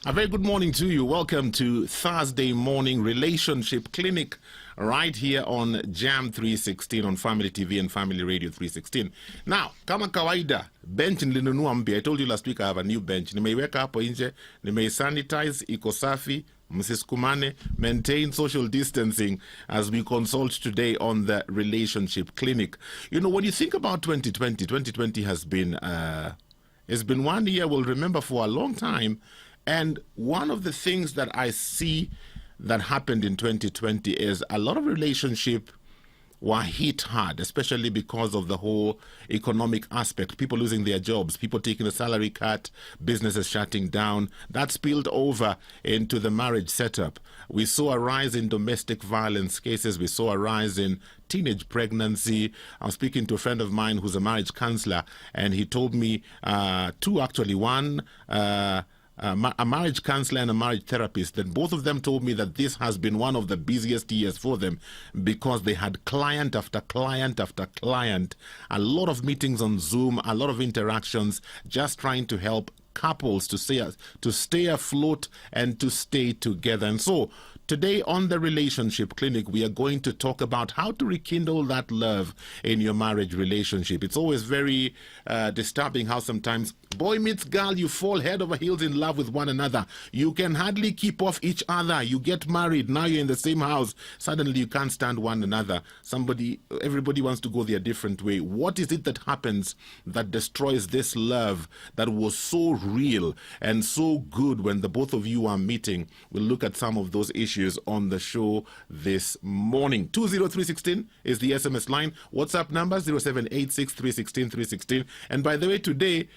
A very good morning to you. Welcome to Thursday Morning Relationship Clinic right here on Jam 316 on Family TV and Family Radio 316. Now, kama kawaida, bench nilinunua mpya. I told you last week I have a new bench. Nimeiweka hapo nje, nimeisanitize, iko safi, msisukumane, maintain social distancing as we consult today on the Relationship Clinic. You know, when you think about 2020 has been it's been 1 year we'll remember for a long time. And one of the things that I see that happened in 2020 is a lot of relationships were hit hard, especially because of the whole economic aspect. People losing their jobs, people taking a salary cut, businesses shutting down. That spilled over into the marriage setup. We saw a rise in domestic violence cases. We saw a rise in teenage pregnancy. I was speaking to a friend of mine who's a marriage counselor, and he told me two actually. One, a marriage counselor and a marriage therapist, that both of them told me that this has been one of the busiest years for them because they had client after client after client, a lot of meetings on Zoom, a lot of interactions, just trying to help couples to stay afloat and to stay together. And so today on the Relationship Clinic, we are going to talk about how to rekindle that love in your marriage relationship. It's always very disturbing how sometimes boy meets girl, you fall head over heels in love with one another. You can hardly keep off each other. You get married, now you're in the same house. Suddenly you can't stand one another. Everybody wants to go their different way. What is it that happens that destroys this love that was so real and so good when the both of you are meeting? We'll look at some of those issues on the show this morning. 20316 is the SMS line. WhatsApp number 0786 316 316. And by the way, today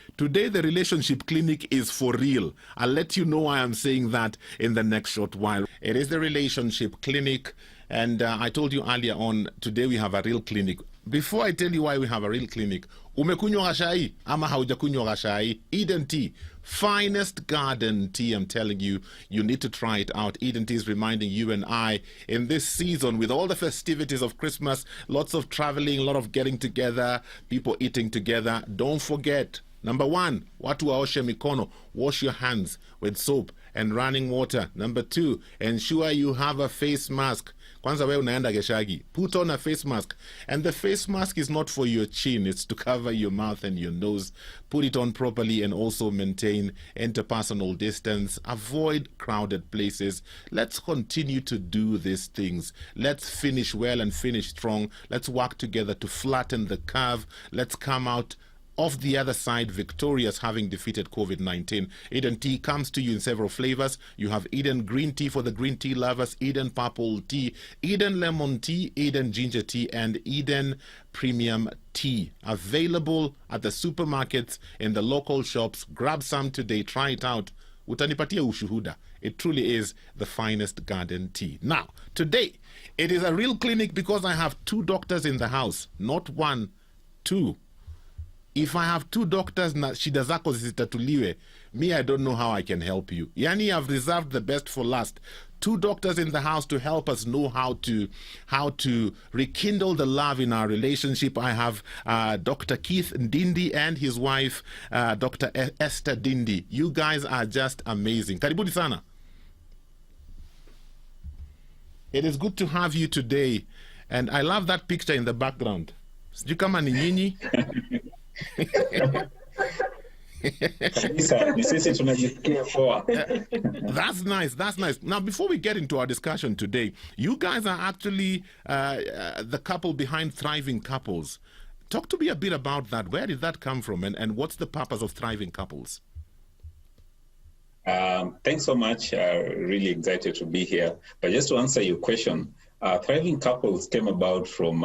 the Relationship Clinic is for real. I'll let you know why I'm saying that in the next short while. It is the Relationship Clinic, and I told you earlier on, today we have a real clinic. Before I tell you why we have a real clinic, umekunywa gashai ama haujakunywa gashai? Eden Tea, finest garden tea. I'm telling you, you need to try it out. Eden Tea is reminding you and I in this season with all the festivities of Christmas, lots of traveling, a lot of getting together, people eating together. Don't forget, number one, watu waoshe mikono. Wash your hands with soap and running water. Number two, ensure you have a face mask. Kwanza wewe unaenda geshagi, put on a face mask. And the face mask is not for your chin, it's to cover your mouth and your nose. Put it on properly and also maintain interpersonal distance. Avoid crowded places. Let's continue to do these things. Let's finish well and finish strong. Let's work together to flatten the curve. Let's come out of the other side victorious, having defeated COVID-19. Eden Tea comes to you in several flavors. You have Eden Green Tea for the green tea lovers, Eden Purple Tea, Eden Lemon Tea, Eden Ginger Tea, and Eden Premium Tea. Available at the supermarkets, in the local shops. Grab some today. Try it out. Utanipatia ushuhuda. It truly is the finest garden tea. Now, today, it is a real clinic because I have two doctors in the house. Not one, two. If I have two doctors na shida zako zisitatuliwe, me, I don't know how I can help you. Yani, I've reserved the best for last. Two doctors in the house to help us know how to rekindle the love in our relationship. I have Dr. Keith Ndindi and his wife, Dr. Esther Dindi. You guys are just amazing. Karibuni sana. It is good to have you today. And I love that picture in the background. Sijui kama ni nyinyi. That's nice. Now, before we get into our discussion today, you guys are actually the couple behind Thriving Couples. Talk to me a bit about that. Where did that come from, and what's the purpose of Thriving Couples? Thanks so much. Really excited to be here. But just to answer your question, Thriving Couples came about from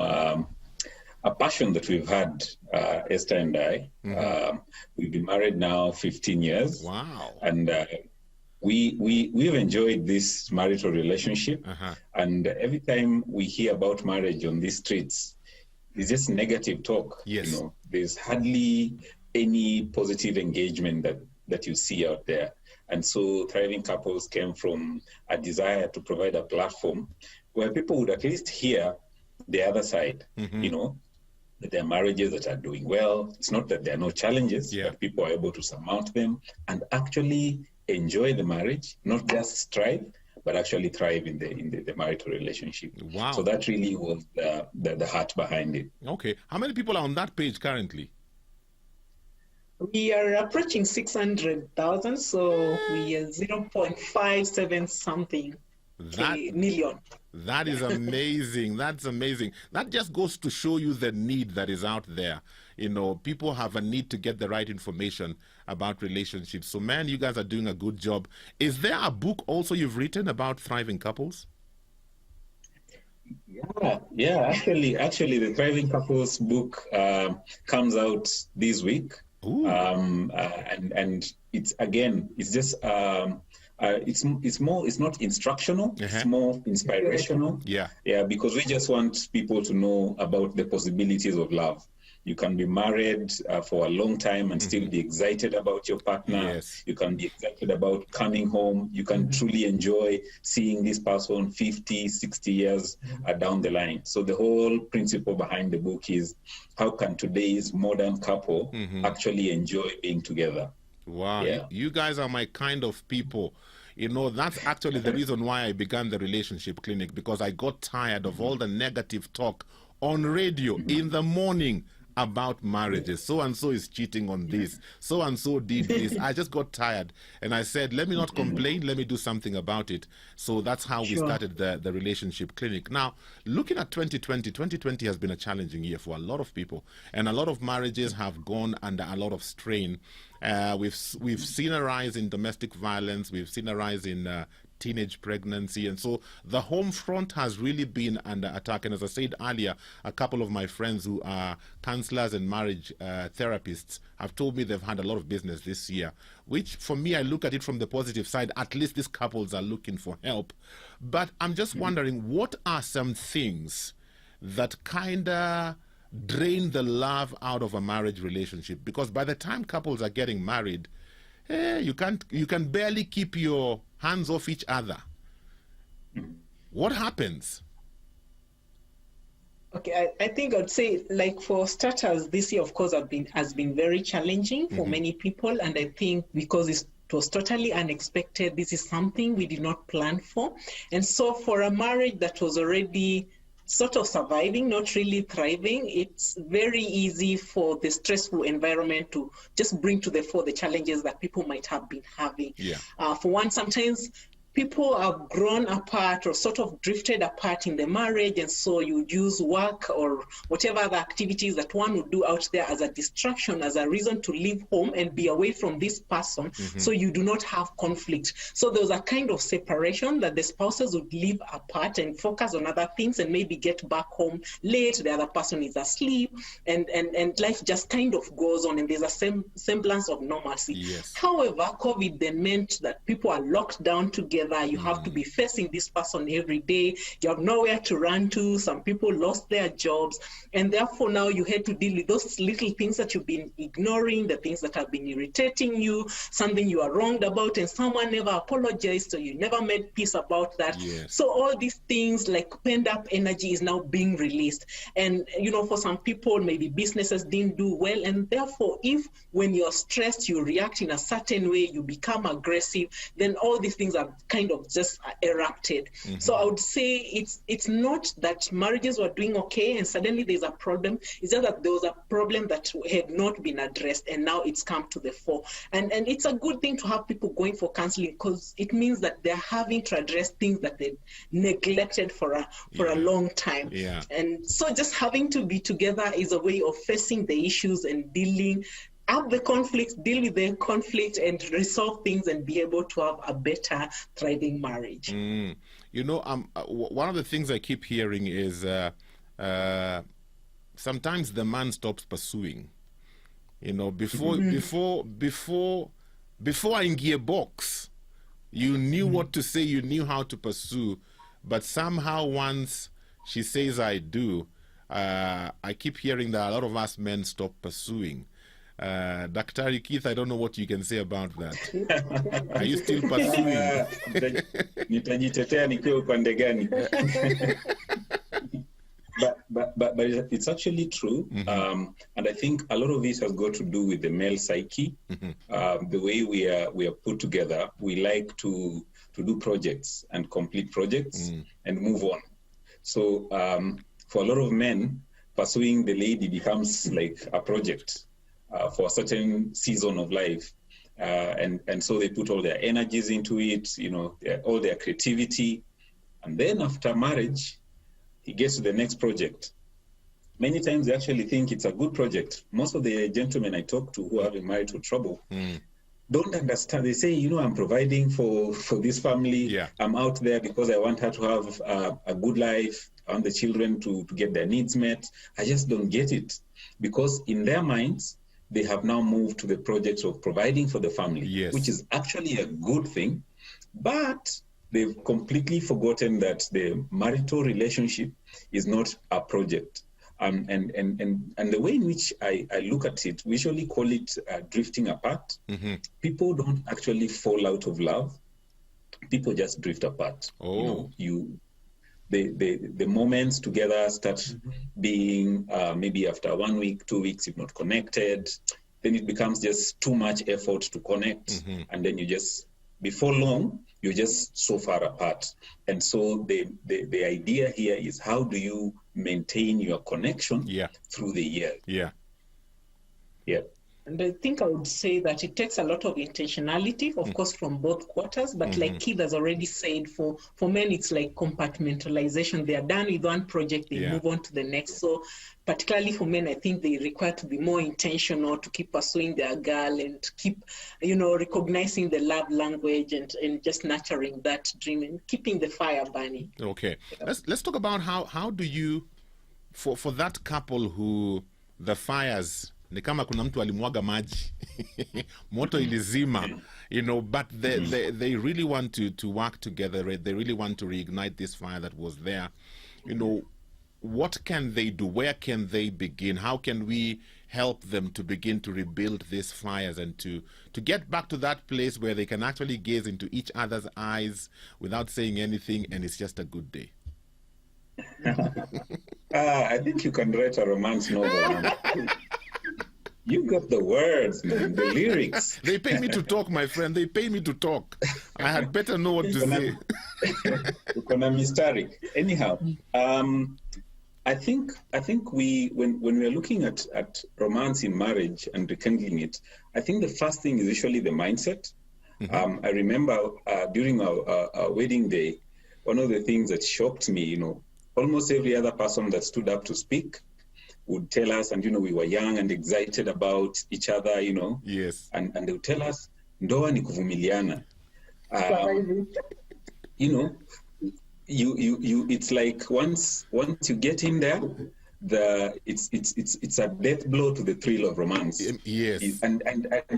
a passion that we've had, Esther and I. Mm-hmm. We've been married now 15 years. Wow. And we've enjoyed this marital relationship. Uh-huh. And every time we hear about marriage on these streets, it's just negative talk. Yes. You know, there's hardly any positive engagement that you see out there. And so Thriving Couples came from a desire to provide a platform where people would at least hear the other side, mm-hmm. you know, that there are marriages that are doing well. It's not that there are no challenges, but people are able to surmount them and actually enjoy the marriage, not just strive, but actually thrive in the marital relationship. Wow. So that really was the heart behind it. Okay. How many people are on that page currently? We are approaching 600,000, so we are 0.57 something million. That is amazing. That's amazing. That just goes to show you the need that is out there. You know, people have a need to get the right information about relationships. So, man, you guys are doing a good job. Is there a book also you've written about thriving couples? Yeah. Actually, the Thriving Couples book comes out this week. And it's just it's not instructional. It's more inspirational. Yeah, because we just want people to know about the possibilities of love. You can be married for a long time and still be excited about your partner. Yes. You can be excited about coming home. You can truly enjoy seeing this person 50, 60 years down the line. So the whole principle behind the book is how can today's modern couple actually enjoy being together? Wow. Yeah. You guys are my kind of people. You know, that's actually the reason why I began the relationship clinic, because I got tired of all the negative talk on radio in the morning about marriages. So and so is cheating on this. So and so did this. I just got tired, and I said, let me not complain. Let me do something about it. So that's how we started the relationship clinic. Now, looking at 2020 has been a challenging year for a lot of people, and a lot of marriages have gone under a lot of strain. We've seen a rise in domestic violence. We've seen a rise in teenage pregnancy, and so the home front has really been under attack. And as I said earlier, a couple of my friends who are counselors and marriage therapists have told me they've had a lot of business this year, which for me, I look at it from the positive side. At least these couples are looking for help. But I'm just wondering, what are some things that kind of drain the love out of a marriage relationship? Because by the time couples are getting married, you can barely keep your hands off each other. What happens? Okay, I think I'd say, like, for starters, this year, of course, has been very challenging for many people, and I think because it was totally unexpected, this is something we did not plan for. And so for a marriage that was already sort of surviving, not really thriving, it's very easy for the stressful environment to just bring to the fore the challenges that people might have been having. For one, sometimes people have grown apart or sort of drifted apart in the marriage, and so you use work or whatever other activities that one would do out there as a distraction, as a reason to leave home and be away from this person, so you do not have conflict. So there was a kind of separation that the spouses would live apart and focus on other things and maybe get back home late, the other person is asleep, and life just kind of goes on, and there's a semblance of normalcy. However, COVID then meant that people are locked down together. You have to be facing this person every day. You have nowhere to run to. Some people lost their jobs, and therefore now you had to deal with those little things that you've been ignoring, the things that have been irritating you, something you are wronged about, and someone never apologized, so you never made peace about that. So all these things, like pent up energy, is now being released. And you know, for some people, maybe businesses didn't do well, and therefore, if when you're stressed, you react in a certain way, you become aggressive, then all these things are kind of just erupted. So I would say it's not that marriages were doing okay and suddenly there's a problem. It's just that there was a problem that had not been addressed, and now it's come to the fore. And it's a good thing to have people going for counseling, because it means that they're having to address things that they neglected for a long time. And so just having to be together is a way of facing the issues and dealing with the conflict, and resolve things and be able to have a better, thriving marriage. You know, one of the things I keep hearing is sometimes the man stops pursuing. You know, before I ingie box, you knew what to say, you knew how to pursue, but somehow once she says I do, I keep hearing that a lot of us men stop pursuing. Dr. Keith, I don't know what you can say about that. Are you still pursuing? Nitajitetea nikiwa upande gani? but it's actually true. And I think a lot of this has got to do with the male psyche. The way we are put together, we like to do projects and complete projects and move on. So for a lot of men, pursuing the lady becomes like a project for a certain season of life. And so they put all their energies into it, all their creativity. And then after marriage, he gets to the next project. Many times they actually think it's a good project. Most of the gentlemen I talk to who are having marital trouble don't understand. They say, I'm providing for this family. Yeah. I'm out there because I want her to have a good life. I want the children to get their needs met. I just don't get it. Because in their minds, they have now moved to the project of providing for the family, yes, which is actually a good thing. But they've completely forgotten that the marital relationship is not a project. And the way in which I look at it, we usually call it drifting apart. People don't actually fall out of love. People just drift apart. Oh. The moments together start being maybe after 1 week, 2 weeks, if not connected. Then it becomes just too much effort to connect. And then before long, you're just so far apart. And so the idea here is, how do you maintain your connection through the year? Yeah. And I think I would say that it takes a lot of intentionality, of course, from both quarters. But like Keith has already said, for men, it's like compartmentalization. They are done with one project, they move on to the next. So particularly for men, I think they require to be more intentional, to keep pursuing their girl and keep, recognizing the love language and just nurturing that dream and keeping the fire burning. Okay. Let's talk about how do you, for that couple who the fires, ni kama kuna mtu alimwaga maji moto ilizima, but they really want to work together, right? They really want to reignite this fire that was there. What can they do? Where can they begin? How can we help them to begin to rebuild these fires and to get back to that place where they can actually gaze into each other's eyes without saying anything, and it's just a good day? I think you can write a romance novel, man. You got the words, man, the lyrics. They pay me to talk, my friend. They pay me to talk. I had better know what to say. Anyhow, I think we, when we are looking at romance in marriage and rekindling it, I think the first thing is usually the mindset. I remember during our wedding day, one of the things that shocked me, almost every other person that stood up to speak would tell us, and we were young and excited about each other, Yes. And they would tell us, ndoa ni kuvumiliana. It's like once you get in there, it's a death blow to the thrill of romance. Yes. And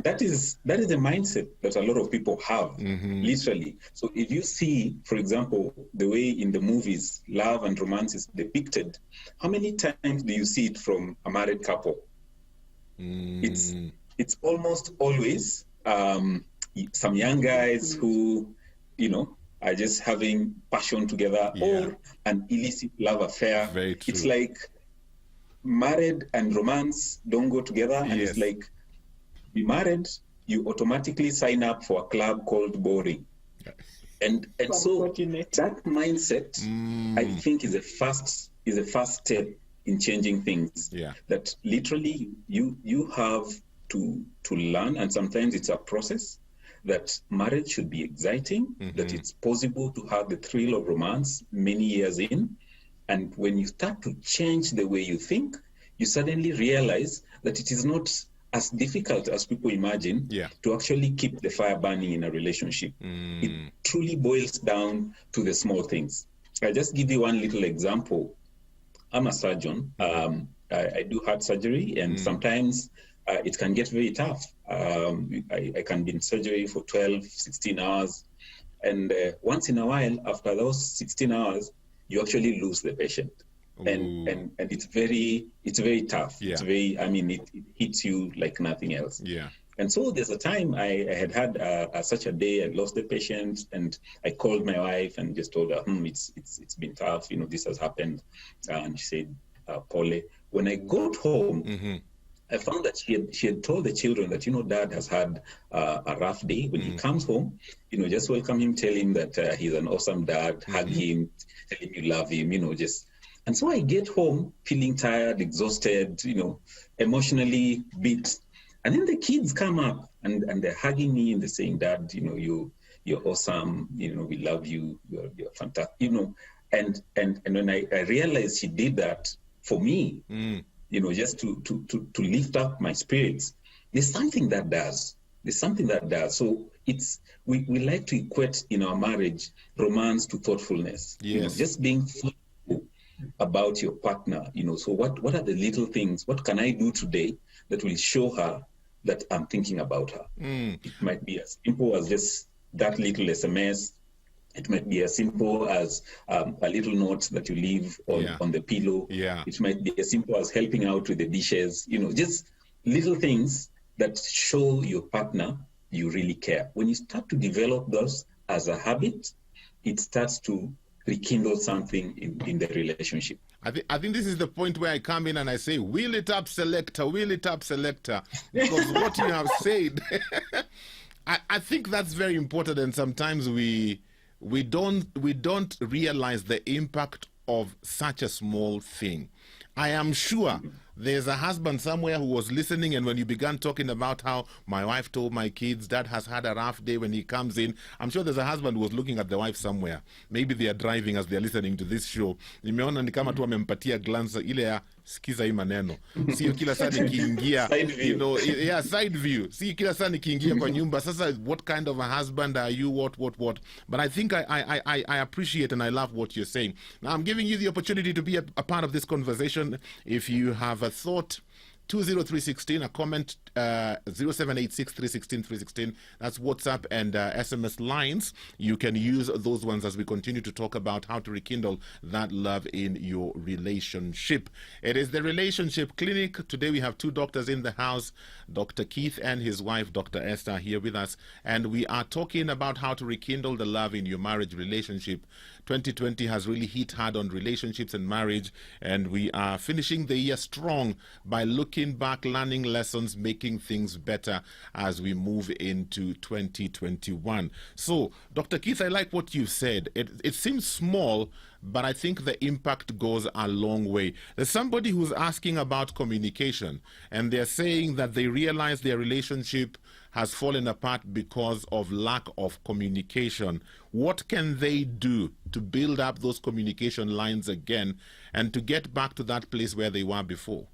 that is a mindset that a lot of people have, literally. So if you see, for example, the way in the movies love and romance is depicted, how many times do you see it from a married couple? It's almost always some young guys who, are just having passion together, or an illicit love affair. Very true. It's like married and romance don't go together, and it's like, be married, you automatically sign up for a club called boring. And so that mindset, I think, is a first step in changing things. That literally you have to learn, and sometimes it's a process, that marriage should be exciting, that it's possible to have the thrill of romance many years in. And when you start to change the way you think, you suddenly realize that it is not as difficult as people imagine to actually keep the fire burning in a relationship. It truly boils down to the small things. I'll just give you one little example. I'm a surgeon. I do heart surgery, and sometimes it can get very tough. I can be in surgery for 12, 16 hours. And once in a while, after those 16 hours, you actually lose the patient. And it's very tough. It's very, it hits you like nothing else. And so there's a time I had such a day. I lost the patient, and I called my wife and just told her, it's been tough. This has happened. And she said, Pole. When I got home, I found that she had told the children that, Dad has had a rough day. When he comes home, just welcome him, tell him that he's an awesome dad, hug him, tell him you love him, And so I get home feeling tired, exhausted, emotionally beat. And then the kids come up and they're hugging me and they're saying, Dad, you're awesome, we love you, you're fantastic, And when I realized she did that for me, just to lift up my spirits, there's something that does. So we like to equate in our marriage romance to thoughtfulness. Yes. Just being thoughtful about your partner. So what are the little things? What can I do today that will show her that I'm thinking about her? It might be as simple as just that little SMS. It might be as simple as a little note that you leave on the pillow. Yeah. It might be as simple as helping out with the dishes. Just little things that show your partner you really care. When you start to develop those as a habit, it starts to rekindle something in the relationship. I think this is the point where I come in and I say, wheel it up, selector, because what you have said, I think that's very important, and sometimes we don't realize the impact of such a small thing. I am sure there's a husband somewhere who was listening, and when you began talking about how my wife told my kids Dad has had a rough day when he comes in, I'm sure there's a husband who was looking at the wife somewhere. Maybe they are driving as they are listening to this show. Nimeona ni kama tu amempatia glance ile ya sikiza hii maneno. Sio kila saa nikiingia, side view. Si kila saa nikiingia kwa nyumba. Sasa, what kind of a husband are you? What? But I think I appreciate and I love what you're saying. Now, I'm giving you the opportunity to be a part of this conversation. If you have a thought, 20316, a comment, 0786316316. That's WhatsApp and SMS lines. You can use those ones as we continue to talk about how to rekindle that love in your relationship. It is the Relationship Clinic. Today we have two doctors in the house, Dr. Keith and his wife, Dr. Esther, here with us. And we are talking about how to rekindle the love in your marriage relationship. 2020 has really hit hard on relationships and marriage, and we are finishing the year strong by looking back, learning lessons, making things better as we move into 2021. So, Dr. Keith, I like what you said. It seems small, but I think the impact goes a long way. There's somebody who's asking about communication, and they're saying that they realize their relationship has fallen apart because of lack of communication. What can they do to build up those communication lines again and to get back to that place where they were before?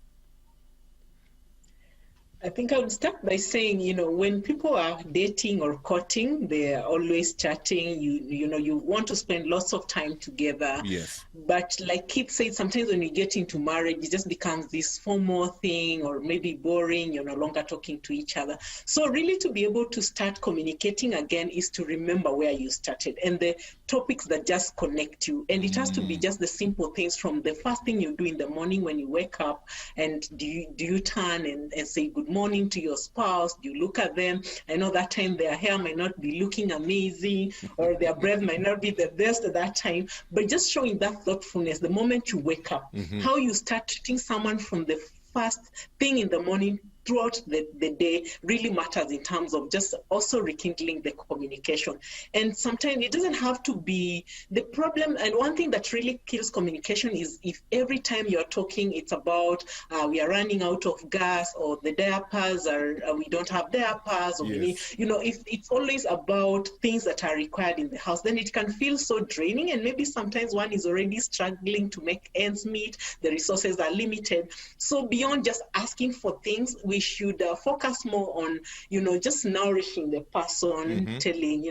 I think I would start by saying, when people are dating or courting, they're always chatting. You want to spend lots of time together. Yes. But like Keith said, sometimes when you get into marriage, it just becomes this formal thing, or maybe boring. You're no longer talking to each other. So really, to be able to start communicating again is to remember where you started and the topics that just connect you. And it has to be just the simple things, from the first thing you do in the morning when you wake up, and do you turn and say good morning to your spouse? Do you look at them? I know that time their hair might not be looking amazing, or their breath might not be the best at that time, but just showing that thoughtfulness the moment you wake up, how you start treating someone from the first thing in the morning throughout the day really matters in terms of just also rekindling the communication. And sometimes it doesn't have to be the problem. And one thing that really kills communication is if every time you're talking, it's about we are running out of gas, or the diapers are, we don't have diapers, or we need, if it's always about things that are required in the house, then it can feel so draining. And maybe sometimes one is already struggling to make ends meet, the resources are limited. So beyond just asking for things, we should focus more on, just nourishing the person, telling,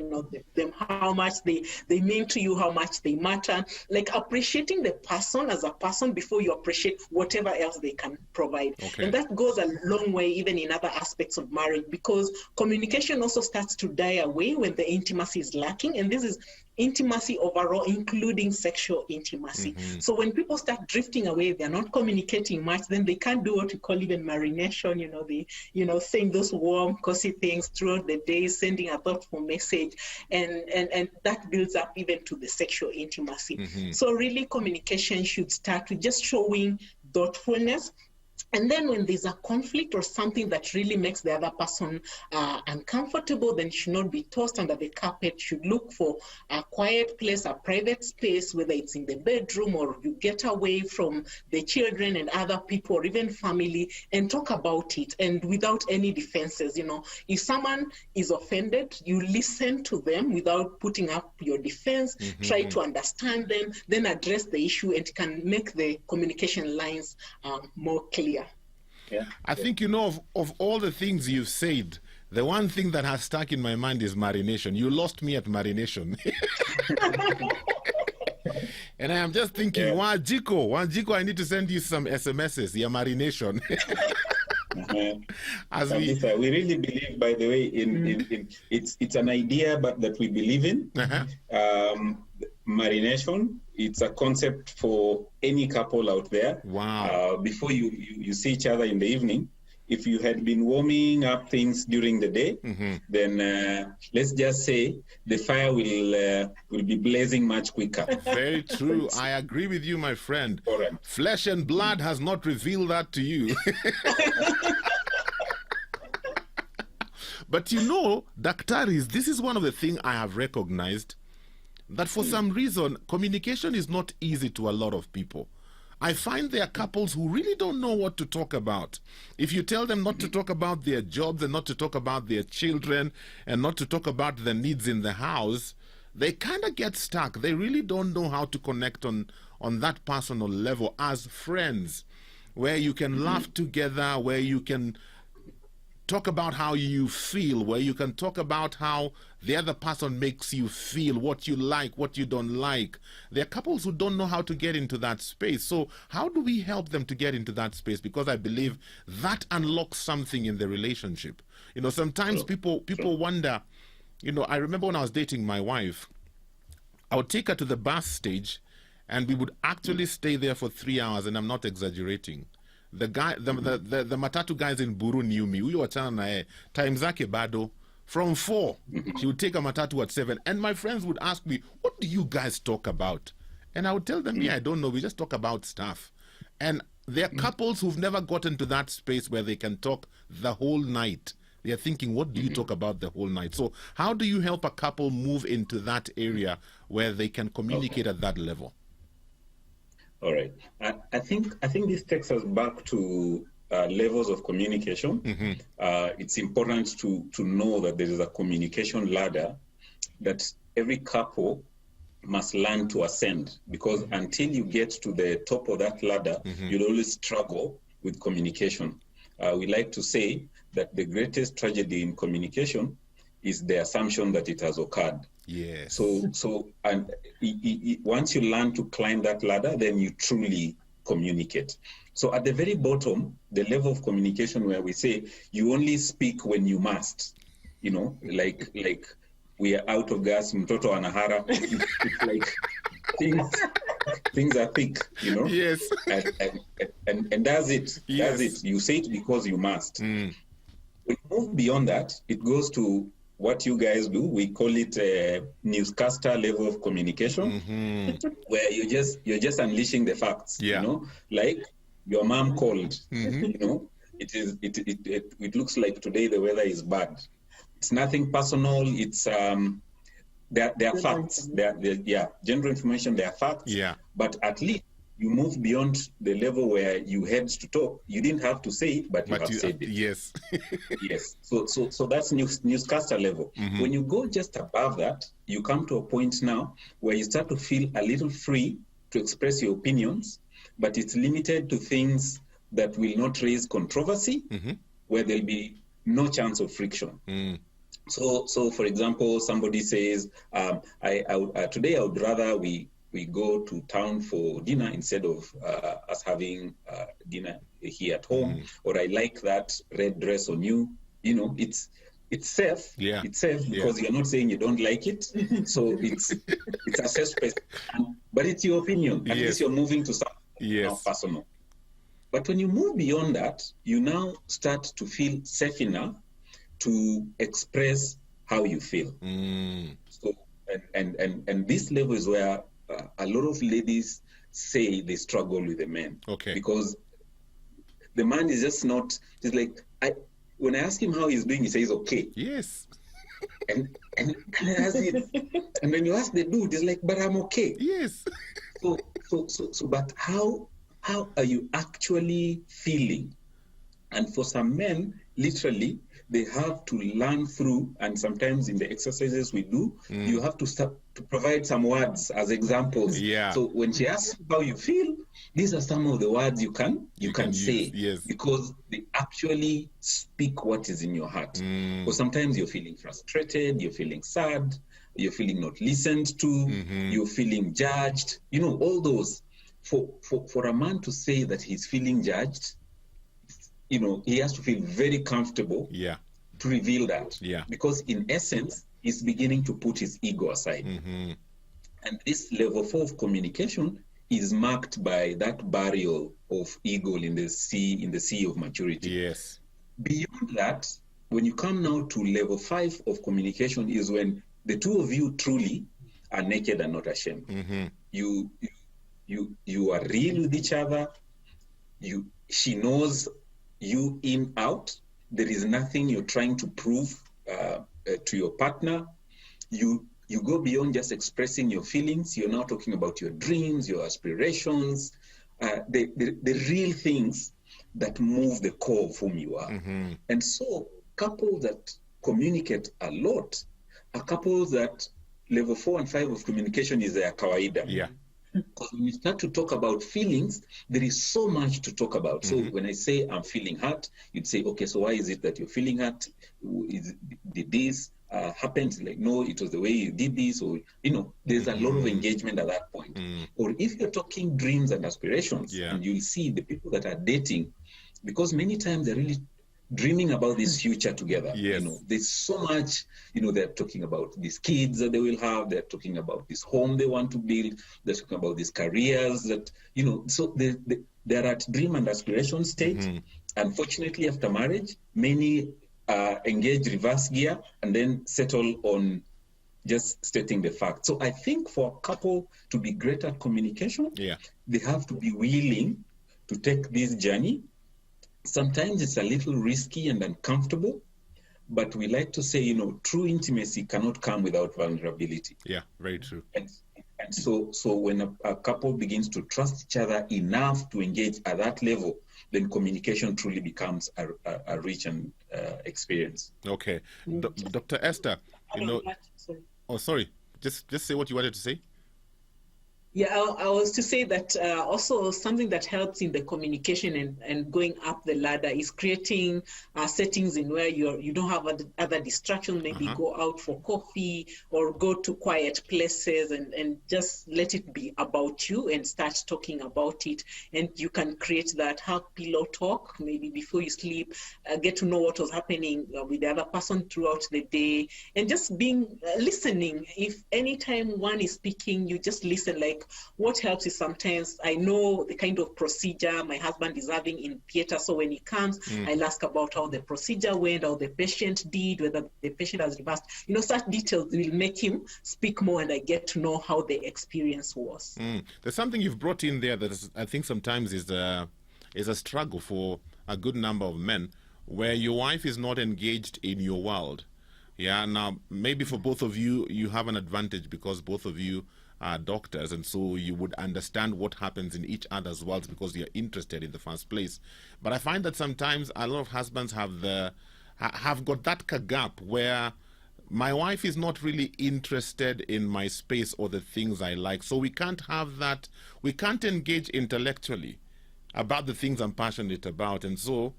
them how much they mean to you, how much they matter, like appreciating the person as a person before you appreciate whatever else they can provide. Okay. And that goes a long way even in other aspects of marriage, because communication also starts to die away when the intimacy is lacking. And this is intimacy overall, including sexual intimacy. So when people start drifting away, they're not communicating much, then they can't do what we call even marination, saying those warm, cozy things throughout the day, sending a thoughtful message, and that builds up even to the sexual intimacy. So really communication should start with just showing thoughtfulness. And then when there's a conflict or something that really makes the other person uncomfortable, then it should not be tossed under the carpet. Should look for a quiet place, a private space, whether it's in the bedroom or you get away from the children and other people or even family, and talk about it, and without any defenses. If someone is offended, you listen to them without putting up your defense, try to understand them, then address the issue, and can make the communication lines more clear. Yeah. I think, of all the things you've said, the one thing that has stuck in my mind is marination. You lost me at marination. And I am just thinking, Wanjiko, I need to send you some SMSs, your marination. As we really believe, by the way, in it's an idea, but that we believe in. Marination, it's a concept for any couple out there. Wow. Before you see each other in the evening, if you had been warming up things during the day, then let's just say the fire will be blazing much quicker. Very true. I agree with you, my friend. Correct. Flesh and blood has not revealed that to you. But Daktaris, this is one of the things I have recognized, that for some reason, communication is not easy to a lot of people. I find there are couples who really don't know what to talk about. If you tell them not to talk about their jobs and not to talk about their children and not to talk about the needs in the house, they kind of get stuck. They really don't know how to connect on that personal level as friends, where you can laugh together, where you can talk about how you feel, where you can talk about how the other person makes you feel, what you like, what you don't like. There are couples who don't know how to get into that space. So how do we help them to get into that space? Because I believe that unlocks something in the relationship. Sometimes people wonder, I remember when I was dating my wife, I would take her to the bus stage and we would actually stay there for 3 hours, and I'm not exaggerating. The matatu guys in Buru knew me. Huyo wachana nae. Time zake bado. From 4, she would take a matatu at 7. And my friends would ask me, what do you guys talk about? And I would tell them, I don't know. We just talk about stuff. And there are couples who've never gotten to that space where they can talk the whole night. They are thinking, what do you talk about the whole night? So how do you help a couple move into that area where they can communicate at that level? All right. I think this takes us back to levels of communication. It's important to know that there is a communication ladder that every couple must learn to ascend, because until you get to the top of that ladder, you'll always struggle with communication. We like to say that the greatest tragedy in communication is the assumption that it has occurred. Yes. So once you learn to climb that ladder, then you truly communicate. So at the very bottom, the level of communication where we say you only speak when you must, like we are out of gas, mtoto anahara. It's like things are thick, Yes. and that's it. Yes. That's it. You say it because you must. When you move beyond that, it goes to what you guys do. We call it a newscaster level of communication, where you're just unleashing the facts. Like your mom called. It looks like today the weather is bad. It's nothing personal. It's there are facts. They're general information. There are facts. Yeah. But at least you move beyond the level where you had to talk. You didn't have to say it, but you have said it. Yes. Yes. So that's newscaster level. When you go just above that, you come to a point now where you start to feel a little free to express your opinions, but it's limited to things that will not raise controversy, where there'll be no chance of friction. So for example, somebody says, today I would rather we go to town for dinner instead of us having dinner here at home, or I like that red dress on you. It's it's safe. Yeah. It's safe because you're not saying you don't like it. So it's a safe space. But it's your opinion. At least you're moving to something more personal. But when you move beyond that, you now start to feel safe enough to express how you feel. So, and this level is where a lot of ladies say they struggle with the men. Okay. Because the man is just not, it's like, when I ask him how he's doing, he says, okay. Yes. And I ask it, and when you ask the dude, he's like, but I'm okay. Yes. So, but how are you actually feeling? And for some men, literally, they have to learn through, and sometimes in the exercises we do, you have to start to provide some words as examples. Yeah. So when she asks how you feel, these are some of the words you can say. Yes. Because they actually speak what is in your heart. Because sometimes you're feeling frustrated, you're feeling sad, you're feeling not listened to, you're feeling judged. You know, all those. For a man to say that he's feeling judged, you know, he has to feel very comfortable to reveal that. Yeah. Because in essence, he's beginning to put his ego aside. And this level 4 of communication is marked by that burial of ego in the sea of maturity. Yes. Beyond that, when you come now to level 5 of communication is when the two of you truly are naked and not ashamed. You are real with each other. She knows you in out. There is nothing you're trying to prove to your partner. You go beyond just expressing your feelings. You're now talking about your dreams, your aspirations, the real things that move the core of whom you are. And so couples that communicate a lot are couples that level 4 and 5 of communication is their kawaida. Yeah. Because when you start to talk about feelings, there is so much to talk about. So when I say I'm feeling hurt, you'd say, okay, so why is it that you're feeling hurt? Did this happen? Like, no, it was the way you did this. Or, you know, there's a lot of engagement at that point. Or if you're talking dreams and aspirations, and you'll see the people that are dating, because many times they're really dreaming about this future together. Yes. You know, there's so much, you know, they're talking about these kids that they will have, they're talking about this home they want to build, they're talking about these careers that, you know, so they're at dream and aspiration stage. Unfortunately, after marriage, many engage reverse gear and then settle on just stating the fact. So I think for a couple to be great at communication, they have to be willing to take this journey. Sometimes it's a little risky and uncomfortable, but we like to say, you know, true intimacy cannot come without vulnerability. Yeah, very true. And so when a couple begins to trust each other enough to engage at that level, then communication truly becomes a rich and experience. Okay. Dr. Esther, you know... Oh, sorry. Just say what you wanted to say. Yeah, I was to say that also something that helps in the communication and going up the ladder is creating settings in where you don't have other distractions, maybe go out for coffee or go to quiet places and just let it be about you and start talking about it. And you can create that pillow talk, maybe before you sleep, get to know what was happening with the other person throughout the day, and just being listening. If anytime one is speaking, you just listen. Like, what helps is sometimes I know the kind of procedure my husband is having in theater. So when he comes, I'll ask about how the procedure went, how the patient did, whether the patient has reversed. You know, such details will make him speak more, and I get to know how the experience was. There's something you've brought in there that is, I think sometimes is a struggle for a good number of men, where your wife is not engaged in your world. Yeah, now maybe for both of you, you have an advantage because both of you are doctors, and so you would understand what happens in each other's worlds because you're interested in the first place. But I find that sometimes a lot of husbands have got that gap where my wife is not really interested in my space or the things I like, so we can't have that. We can't engage intellectually about the things I'm passionate about, and so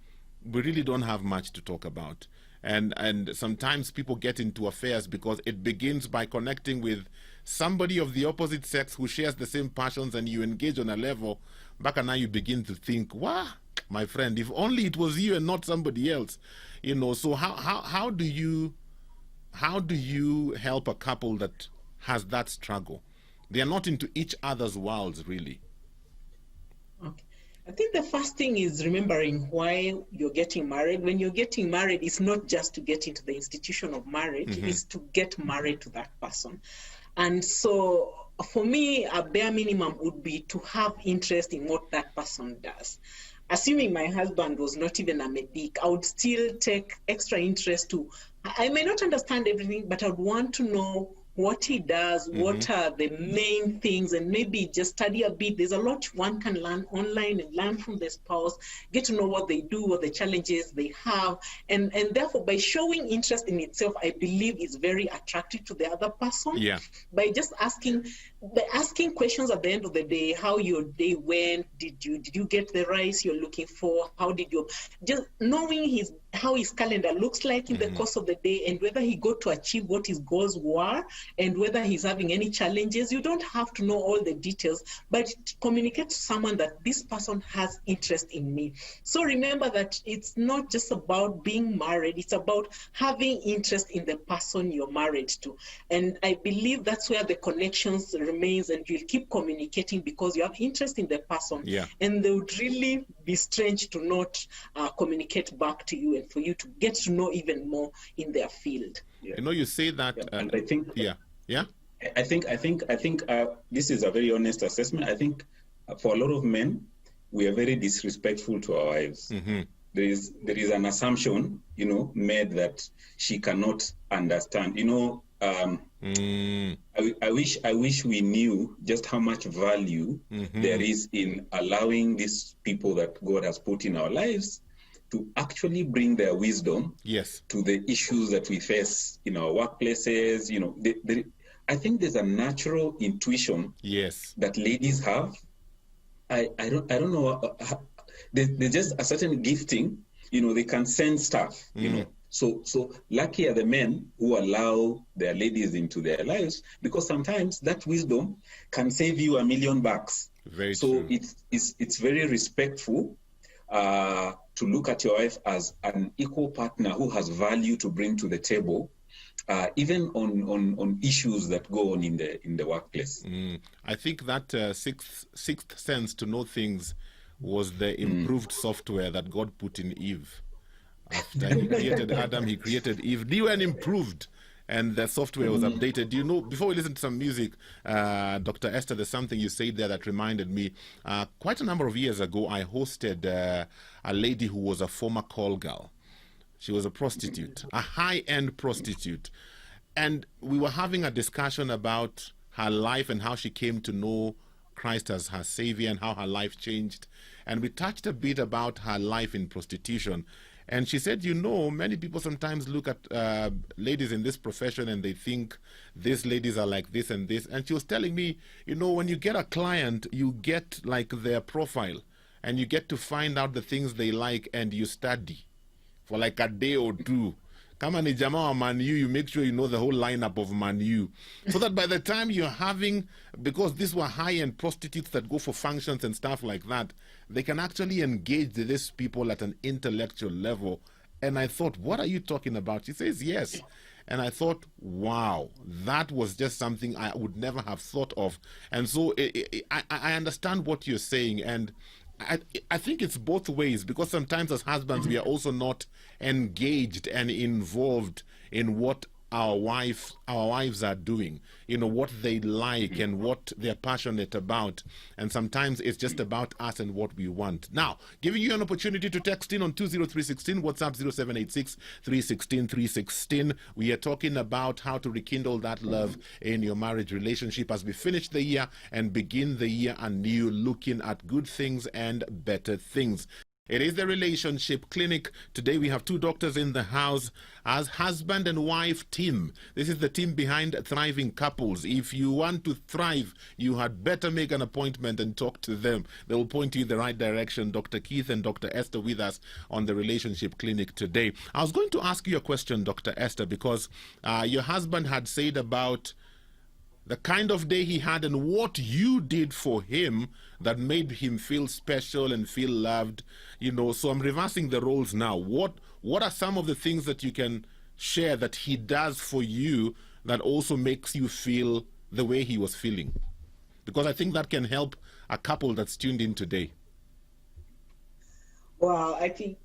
we really don't have much to talk about. And sometimes people get into affairs because it begins by connecting with somebody of the opposite sex who shares the same passions, and you engage on a level, back and now you begin to think, wow, my friend. If only it was you and not somebody else, you know. So how do you help a couple that has that struggle? They are not into each other's worlds, really. Okay. I think the first thing is remembering why you're getting married. When you're getting married, it's not just to get into the institution of marriage, it's to get married to that person. And so for me, a bare minimum would be to have interest in what that person does. Assuming my husband was not even a medic, I would still take extra interest to, I may not understand everything, but I would want to know what he does, what are the main things, and maybe just study a bit. There's a lot one can learn online and learn from the spouse, get to know what they do, what the challenges they have. And therefore, by showing interest in itself, I believe is very attractive to the other person. Yeah. By just asking questions at the end of the day, how your day went, did you get the rice you're looking for? How did you, just knowing how his calendar looks like in the course of the day, and whether he got to achieve what his goals were, and whether he's having any challenges. You don't have to know all the details, but communicate to someone that this person has interest in me. So remember that it's not just about being married, it's about having interest in the person you're married to. And I believe that's where the connections remains, and you'll keep communicating because you have interest in the person. Yeah. And they would really be strange to not communicate back to you and for you to get to know even more in their field. Yeah. You know, you say that, and I think, yeah. I think this is a very honest assessment. I think for a lot of men, we are very disrespectful to our wives. There is an assumption, made that she cannot understand. I wish we knew just how much value there is in allowing these people that God has put in our lives to actually bring their wisdom to the issues that we face in our workplaces. I think there's a natural intuition that ladies have. I don't know. There's just a certain gifting. They can sense stuff. So lucky are the men who allow their ladies into their lives, because sometimes that wisdom can save you $1 million. Very so true. It's very respectful to look at your wife as an equal partner who has value to bring to the table, even on issues that go on in the workplace. I think that sixth sense to know things was the improved software that God put in Eve. After he created Adam, he created Eve, new and improved. And the software was updated. Do you know, before we listen to some music, Dr. Esther, there's something you said there that reminded me. Quite a number of years ago, I hosted a lady who was a former call girl. She was a prostitute, a high-end prostitute. And we were having a discussion about her life and how she came to know Christ as her savior and how her life changed. And we touched a bit about her life in prostitution. And she said, many people sometimes look at ladies in this profession and they think these ladies are like this and this. And she was telling me, when you get a client, you get like their profile and you get to find out the things they like, and you study for like a day or two. Kama ni jamaa wa Man U, you make sure you know the whole lineup of Man U. So that by the time you're having, because these were high-end prostitutes that go for functions and stuff like that, they can actually engage these people at an intellectual level. And I thought, what are you talking about? She says, yes. And I thought, wow, that was just something I would never have thought of. And so I understand what you're saying. And I think it's both ways, because sometimes as husbands, we are also not engaged and involved in what our wives are doing, what they like and what they're passionate about. And sometimes it's just about us and what we want. Now, giving you an opportunity to text in on 20316, WhatsApp 0786 316 316. We are talking about how to rekindle that love in your marriage relationship as we finish the year and begin the year anew, looking at good things and better things. It is the Relationship Clinic. Today we have two doctors in the house as husband and wife team. This is the team behind Thriving Couples. If you want to thrive, you had better make an appointment and talk to them. They will point you in the right direction. Dr. Keith and Dr. Esther with us on the Relationship Clinic today. I was going to ask you a question, Dr. Esther, because your husband had said about the kind of day he had and what you did for him that made him feel special and feel loved. So I'm reversing the roles now. What are some of the things that you can share that he does for you that also makes you feel the way he was feeling? Because I think that can help a couple that's tuned in today. Wow, I think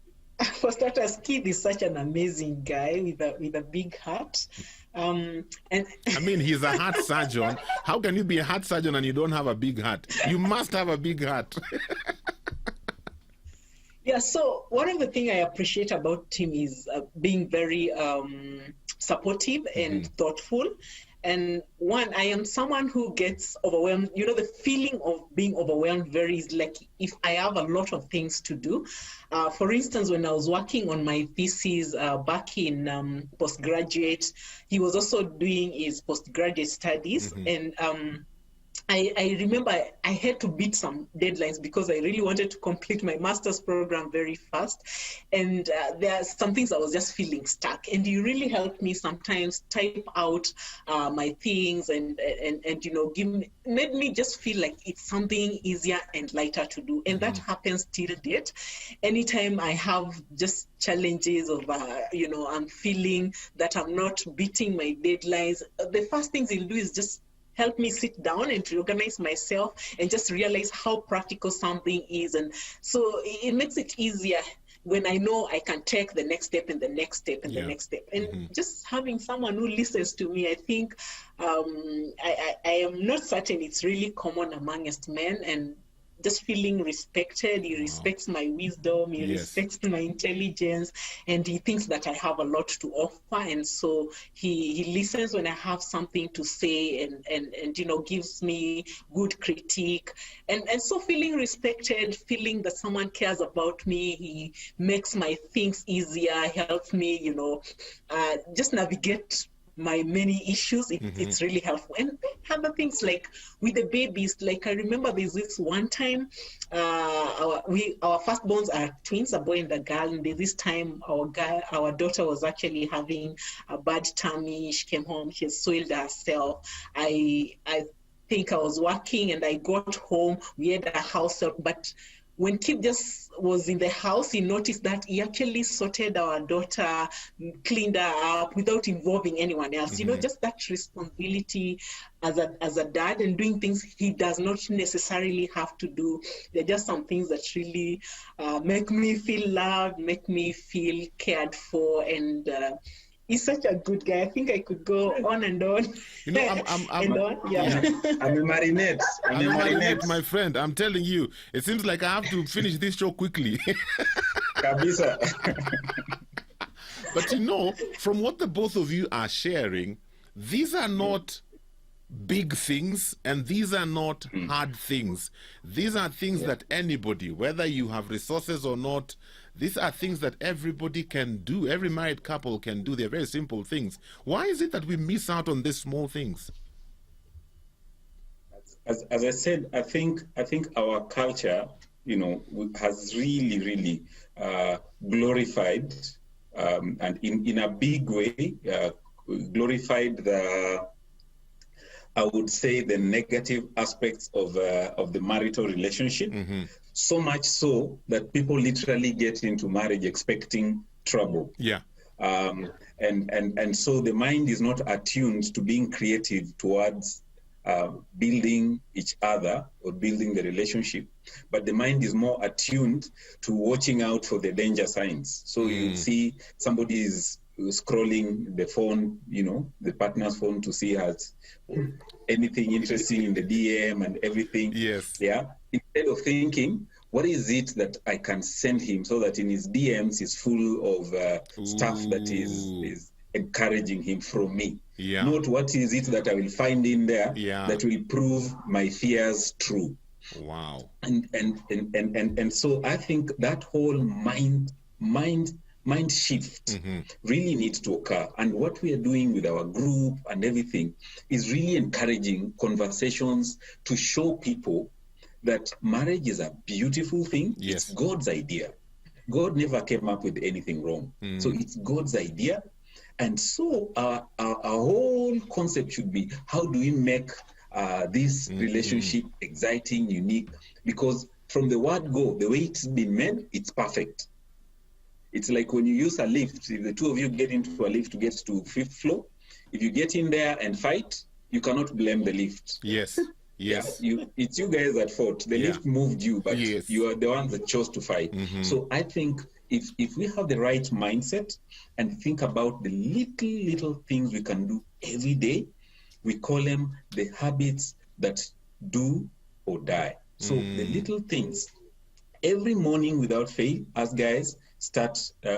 for starters, Keith is such an amazing guy with a big heart. And I mean, he's a heart surgeon. How can you be a heart surgeon and you don't have a big heart? You must have a big heart. Yeah, so one of the things I appreciate about him is being very supportive and thoughtful. And one, I am someone who gets overwhelmed. The feeling of being overwhelmed is like if I have a lot of things to do. For instance, when I was working on my thesis back in postgraduate, he was also doing his postgraduate studies. And I remember I had to beat some deadlines because I really wanted to complete my master's program very fast. And there are some things I was just feeling stuck. And he really helped me sometimes type out my things and made me just feel like it's something easier and lighter to do. And that happens till date. Anytime I have just challenges of, I'm feeling that I'm not beating my deadlines, the first things he'll do is just help me sit down and reorganize myself and just realize how practical something is. And so it makes it easier when I know I can take the next step and the next step and the next step. And just having someone who listens to me, I think I am not certain it's really common amongst men, and just feeling respected. He respects my wisdom, he respects my intelligence, and he thinks that I have a lot to offer. And so he listens when I have something to say and gives me good critique. And so feeling respected, feeling that someone cares about me, he makes my things easier, helps me, just navigate my many issues. It's really helpful. And other things like with the babies, like I remember there's this one time our firstborns are twins, a boy and a girl, and this time our daughter was actually having a bad tummy. She came home, she soiled herself. I think I was working and I got home, we had a house help, but when Kip just was in the house, he noticed that he actually sorted our daughter, cleaned her up without involving anyone else. Just that responsibility as a dad and doing things he does not necessarily have to do. They're just some things that really make me feel loved, make me feel cared for, and he's such a good guy. I think I could go on and on. I'm a marinette. I'm a marinette, my friend. I'm telling you, it seems like I have to finish this show quickly. Kabisa. But from what the both of you are sharing, these are not big things and these are not hard things. These are things that anybody, whether you have resources or not, these are things that everybody can do. Every married couple can do. They're very simple things. Why is it that we miss out on these small things? As I said, I think our culture, has really, really glorified and in a big way glorified I would say the negative aspects of the marital relationship. So much so that people literally get into marriage expecting trouble. And so the mind is not attuned to being creative towards building each other or building the relationship, but the mind is more attuned to watching out for the danger signs. So you see somebody is scrolling the phone, the partner's phone, to see has anything interesting in the DM and everything. Instead of thinking, what is it that I can send him so that in his DMs is full of stuff that is encouraging him from me. Not what is it that I will find in there that will prove my fears true. Wow. And so I think that whole mind shift really needs to occur. And what we are doing with our group and everything is really encouraging conversations to show people that marriage is a beautiful thing. It's God's idea. God never came up with anything wrong. So it's God's idea. And so our whole concept should be, how do we make this relationship exciting, unique? Because from the word go, the way it's been made, it's perfect. It's like when you use a lift. If the two of you get into a lift to get to 5th floor, if you get in there and fight, you cannot blame the lift. Yes. Yes. Yeah, it's you guys at fault. The lift moved you, but you are the ones that chose to fight. So I think if we have the right mindset and think about the little things we can do every day, we call them the habits that do or die. So the little things, every morning without fail, as guys,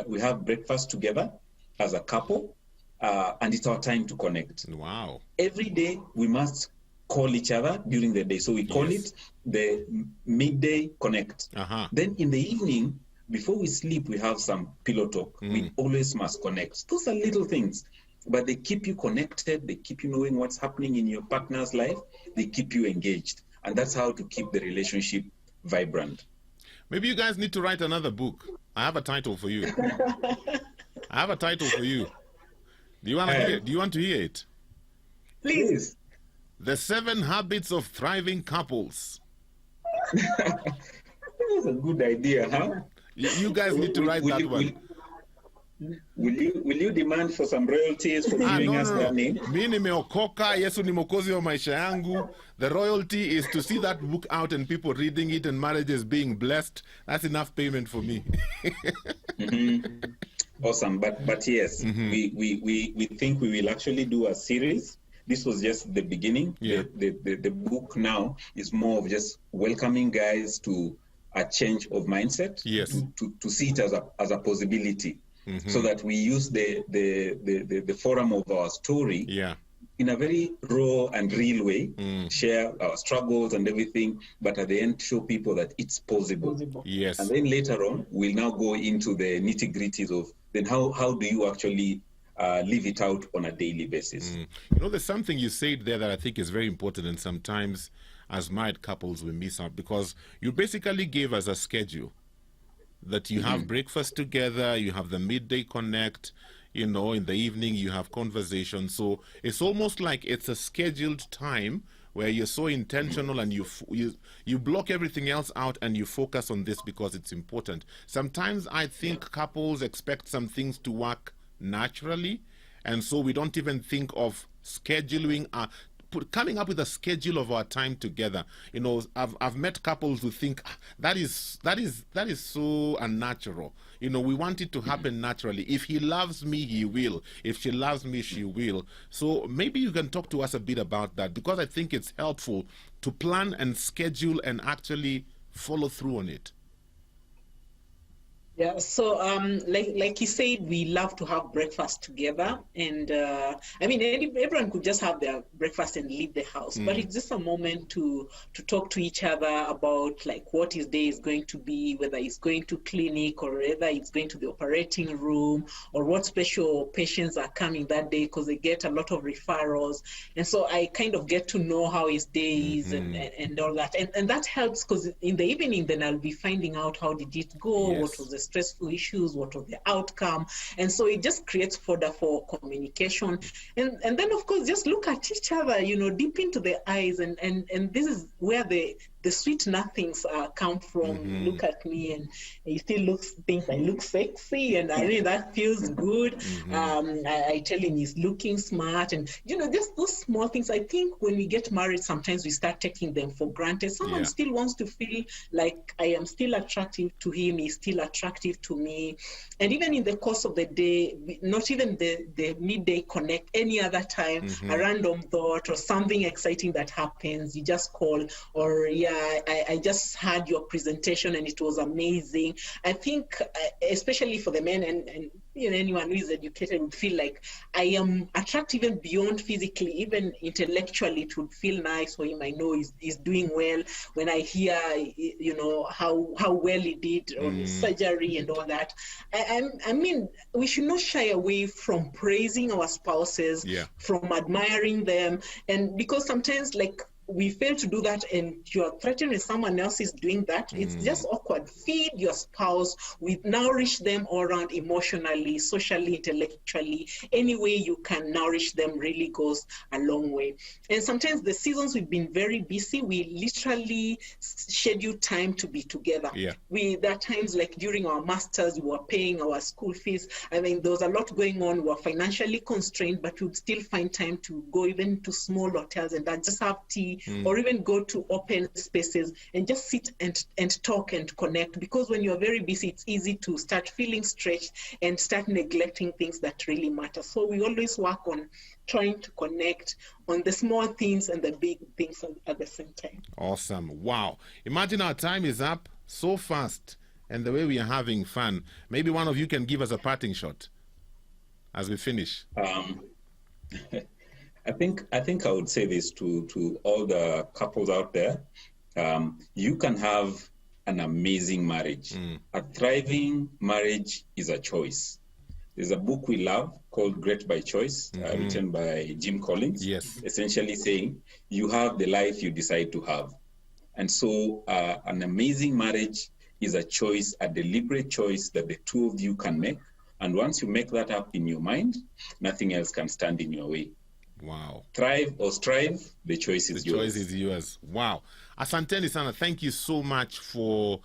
we have breakfast together as a couple, and it's our time to connect. Wow. Every day we must call each other during the day. So we call it the midday connect. Then in the evening, before we sleep, we have some pillow talk. We always must connect. Those are little things, but they keep you connected. They keep you knowing what's happening in your partner's life. They keep you engaged. And that's how to keep the relationship vibrant. Maybe you guys need to write another book. I have a title for you. I have a title for you. Do you want to hear? Do you want to hear it? Please. The 7 Habits of Thriving Couples. That's a good idea, huh? You guys need to write that one. Will you demand for some royalties for giving us that name? Mi nimeokoka, Yesu ni mwokozi wa maisha yangu. The royalty is to see that book out and people reading it and marriages being blessed. That's enough payment for me. Awesome, but yes, we think we will actually do a series. This was just the beginning. The book now is more of just welcoming guys to a change of mindset. Yes. To see it as a possibility. So that we use the forum of our story in a very raw and real way, share our struggles and everything, but at the end show people that it's possible. Yes. And then later on, we'll now go into the nitty-gritties of then how do you actually live it out on a daily basis. You know, there's something you said there that I think is very important, and sometimes as married couples we miss out, because you basically gave us a schedule. That you have breakfast together, you have the midday connect, you know, in the evening you have conversation. So it's almost like it's a scheduled time where you're so intentional and you block everything else out and you focus on this because it's important. Sometimes I think couples expect some things to work naturally, and so we don't even think of scheduling coming up with a schedule of our time together. You know, I've met couples who think that is so unnatural. You know, we want it to happen naturally. If he loves me, he will. If she loves me, she will. So maybe you can talk to us a bit about that, because I think it's helpful to plan and schedule and actually follow through on it. Yeah, so like you said, we love to have breakfast together, and I mean everyone could just have their breakfast and leave the house, but it's just a moment to talk to each other about like what his day is going to be, whether he's going to clinic or whether he's going to the operating room, or what special patients are coming that day, because they get a lot of referrals, and so I kind of get to know how his day is and all that, and that helps, because in the evening then I'll be finding out how did it go, what was the stressful issues, what was the outcome, and so it just creates fodder for communication, and then of course just look at each other, you know, deep into the eyes, and this is where the sweet nothings come from. Look at me, and he still thinks I look sexy, and I mean that feels good. I tell him he's looking smart, and you know, just those small things. I think when we get married, sometimes we start taking them for granted. Someone still wants to feel like I am still attractive to him, he's still attractive to me, and even in the course of the day, not even the midday connect, any other time, a random thought or something exciting that happens, you just call, or I just heard your presentation and it was amazing. I think especially for the men, and you know, anyone who is educated would feel like I am attractive even beyond physically, even intellectually. It would feel nice for him. I know he's doing well when I hear, you know, how well he did on his surgery and all that. I mean, we should not shy away from praising our spouses, from admiring them, and because sometimes, like, we fail to do that and you're threatening someone else is doing that, it's just awkward. Feed your spouse, nourish them all around emotionally, socially, intellectually. Any way you can nourish them really goes a long way. And sometimes the seasons we've been very busy, we literally schedule time to be together. There are times like during our masters, we were paying our school fees. I mean, there was a lot going on. We were financially constrained, but we'd still find time to go even to small hotels and just have tea, or even go to open spaces and just sit and talk and connect. Because when you're very busy, it's easy to start feeling stretched and start neglecting things that really matter. So we always work on trying to connect on the small things and the big things at the same time. Awesome. Wow. Imagine our time is up so fast and the way we are having fun. Maybe one of you can give us a parting shot as we finish. I think I would say this to all the couples out there. You can have an amazing marriage. A thriving marriage is a choice. There's a book we love called Great by Choice, written by Jim Collins, essentially saying you have the life you decide to have. And so an amazing marriage is a choice, a deliberate choice that the two of you can make. And once you make that up in your mind, nothing else can stand in your way. Wow. Thrive or strive, the choice is yours. The choice is yours. Wow. Asanteni sana, thank you so much for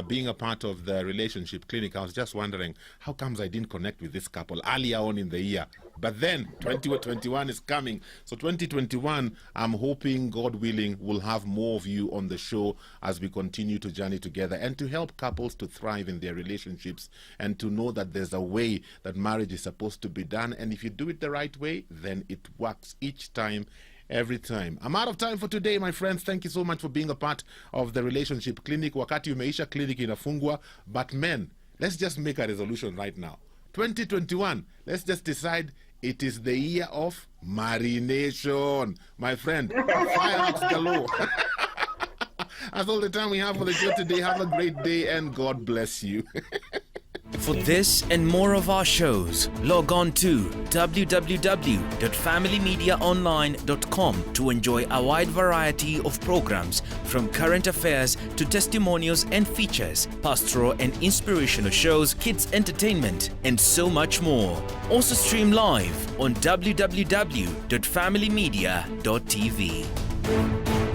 being a part of the relationship clinic. I was just wondering, how comes I didn't connect with this couple earlier on in the year? But then 2021 is coming. So 2021, I'm hoping, God willing, we'll have more of you on the show as we continue to journey together and to help couples to thrive in their relationships and to know that there's a way that marriage is supposed to be done. And if you do it the right way, then it works each time, every time. I'm out of time for today, my friends. Thank you so much for being a part of the relationship clinic. Wakati umeisha, clinic inafungwa. But men, let's just make a resolution right now. 2021, let's just decide it is the year of marination. My friend, fireworks galore. That's all the time we have for the show today. Have a great day and God bless you. For this and more of our shows, log on to www.familymediaonline.com to enjoy a wide variety of programs from current affairs to testimonials and features, pastoral and inspirational shows, kids entertainment, and so much more. Also stream live on www.familymedia.tv.